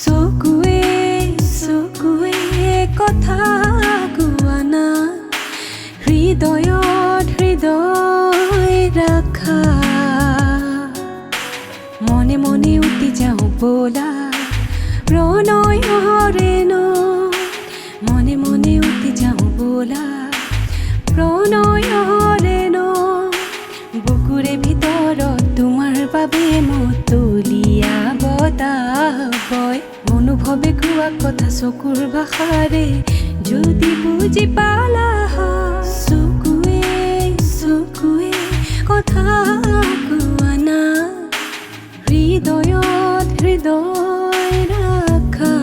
চকুৱে চকুৱে কথা কোৱা না, হৃদয়ত হৃদয় ৰাখা। মনে মনে উঠি যাওঁ ব'লা প্ৰণয়ৰে নৈ, মনে মনে উঠি যাওঁ ব'লা প্ৰণয়ৰে নৈ। বুকুৰে ভিতৰত তোমাৰ বাবে মতলীয়া বতাহ বয়, অনুভৱে কোৱা কথা চকুৰ ভাষাৰে যদি বুজি পালা হয়। চকুৱে চকুৱে কথা কোৱা না, হৃদয়ত হৃদয় ৰাখা।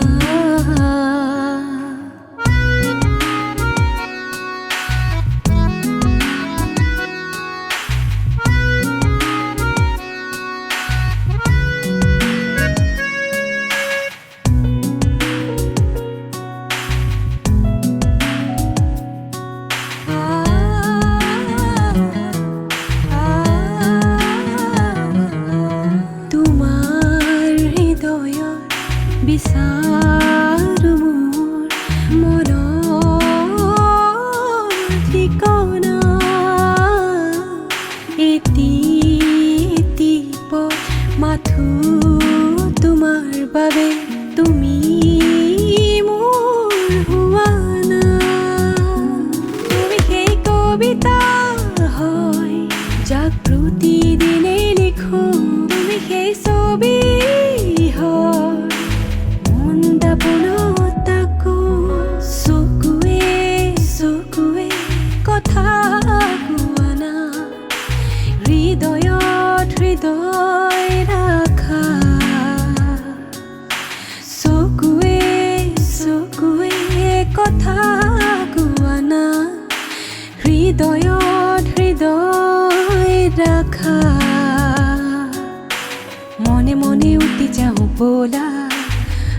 বিচাৰো মোৰ মনৰ ঠিকনা, এটি পথ মাথো তোমাৰ বাবে, তুমি মোৰ হোৱা না। তুমি সেই কবিতা হয় যাক প্ৰতিদিনে লিখো, তুমি সেই ছবি হয় চকুৱে চকুৱে কথা কোৱা না, হৃদয়ত হৃদয় ৰাখা। চকুৱে চকুৱে কথা কোৱা না, হৃদয়ত হৃদয় ৰাখা। মনে মনে উঠি যাওঁ ব'লা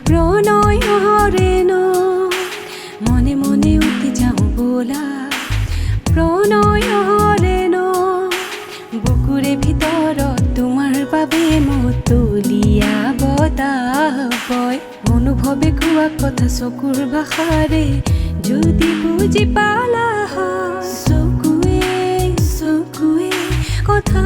প্ৰণয়ৰে নৈ, মনে মনে উঠি যাওঁ ব'লা প্ৰণয়ৰে নৈ। বুকুৰে ভিতৰত তোমাৰ বাবে মতলীয়া বতাহ বয়, অনুভৱে কোৱা কথা চকুৰ ভাষাৰে যদি বুজি পালা হয়। চকুৱে চকুৱে কথা